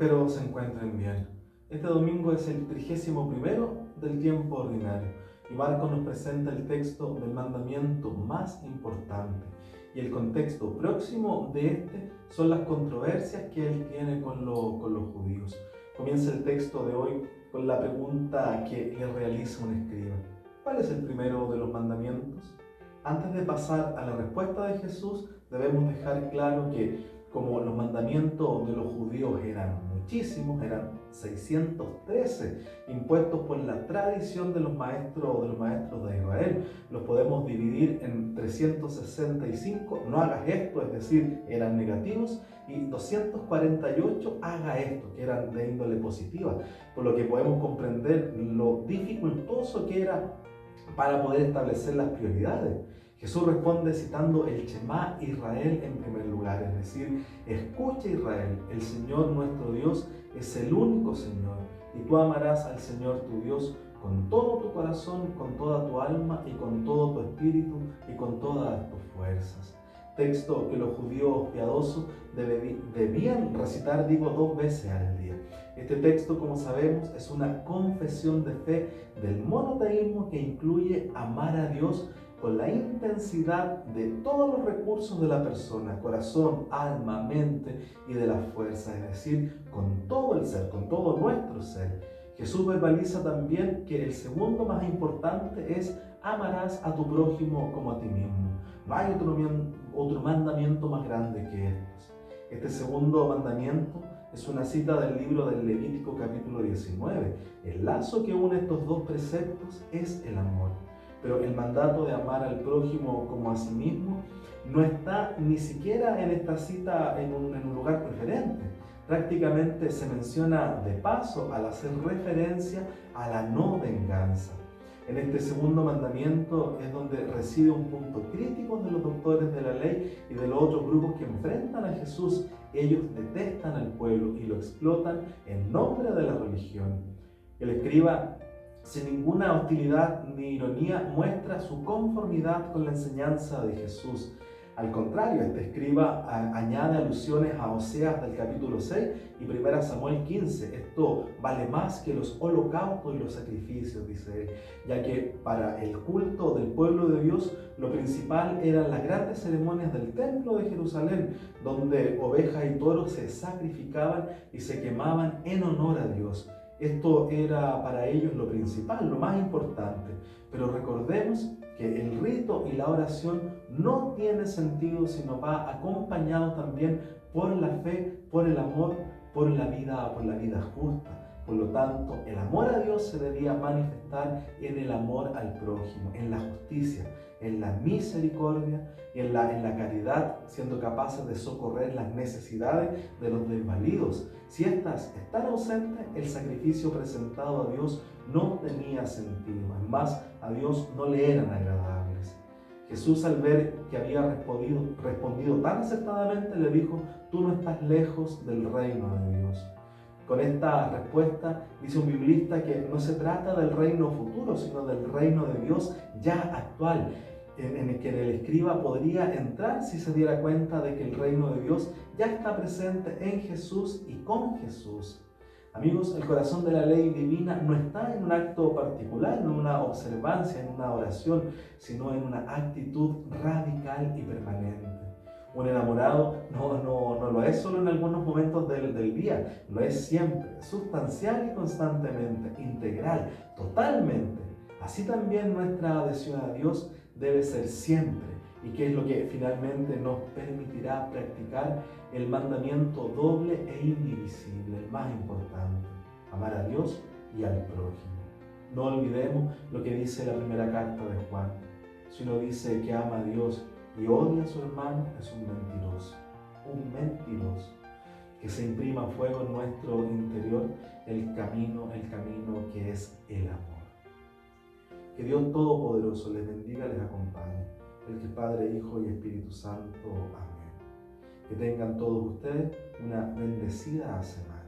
Espero se encuentren bien. Este domingo es el 31º del tiempo ordinario y Marcos nos presenta el texto del mandamiento más importante. Y el contexto próximo de este son las controversias que él tiene con los judíos. Comienza el texto de hoy con la pregunta que le realiza un escriba. ¿Cuál es el primero de los mandamientos? Antes de pasar a la respuesta de Jesús, debemos dejar claro que como los mandamientos de los judíos eran muchísimos, eran 613, impuestos por la tradición de los maestros de Israel, los podemos dividir en 365, no hagas esto, es decir, eran negativos, y 248, haga esto, que eran de índole positiva, por lo que podemos comprender lo dificultoso que era para poder establecer las prioridades. Jesús responde citando el Shema Israel en primer lugar, es decir, escucha Israel, el Señor nuestro Dios es el único Señor, y tú amarás al Señor tu Dios con todo tu corazón, con toda tu alma y con todo tu espíritu y con todas tus fuerzas. Texto que los judíos piadosos debían recitar, 2 veces al día. Este texto, como sabemos, es una confesión de fe del monoteísmo que incluye amar a Dios con la intensidad de todos los recursos de la persona, corazón, alma, mente y de la fuerza, es decir, con todo el ser, con todo nuestro ser. Jesús verbaliza también que el segundo más importante es amarás a tu prójimo como a ti mismo. No hay otro mandamiento más grande que estos. Este segundo mandamiento es una cita del libro del Levítico capítulo 19. El lazo que une estos dos preceptos es el amor. Pero el mandato de amar al prójimo como a sí mismo no está ni siquiera en esta cita en un lugar preferente. Prácticamente se menciona de paso al hacer referencia a la no venganza. En este segundo mandamiento es donde reside un punto crítico de los doctores de la ley y de los otros grupos que enfrentan a Jesús. Ellos detestan al pueblo y lo explotan en nombre de la religión. El escriba, sin ninguna hostilidad ni ironía, muestra su conformidad con la enseñanza de Jesús. Al contrario, este escriba añade alusiones a Oseas del capítulo 6 y 1 Samuel 15. Esto vale más que los holocaustos y los sacrificios, dice él, ya que para el culto del pueblo de Dios lo principal eran las grandes ceremonias del templo de Jerusalén, donde ovejas y toros se sacrificaban y se quemaban en honor a Dios. Esto era para ellos lo principal, lo más importante. Pero recordemos que el rito y la oración no tiene sentido si no va acompañado también por la fe, por el amor, por la vida justa. Por lo tanto, el amor a Dios se debía manifestar en el amor al prójimo, en la justicia, en la misericordia y en la caridad, siendo capaces de socorrer las necesidades de los desvalidos. Si éstas están ausentes, el sacrificio presentado a Dios no tenía sentido. Además, a Dios no le eran agradables. Jesús, al ver que había respondido tan acertadamente, le dijo: tú no estás lejos del reino de Dios. Con esta respuesta dice un biblista que no se trata del reino futuro, sino del reino de Dios ya actual, en el que el escriba podría entrar si se diera cuenta de que el reino de Dios ya está presente en Jesús y con Jesús. Amigos, el corazón de la ley divina no está en un acto particular, en una observancia, en una oración, sino en una actitud radical y permanente. Un enamorado no lo es solo en algunos momentos del día, lo es siempre, sustancial y constantemente, integral, totalmente. Así también nuestra adhesión a Dios debe ser siempre, y que es lo que finalmente nos permitirá practicar el mandamiento doble e indivisible, el más importante: amar a Dios y al prójimo. No olvidemos lo que dice la primera carta de Juan. Si uno dice que ama a Dios y odia a su hermano, es un mentiroso, que se imprima a fuego en nuestro interior el camino que es el amor. Que Dios Todopoderoso les bendiga, les acompañe, el que es Padre, Hijo y Espíritu Santo. Amén. Que tengan todos ustedes una bendecida semana.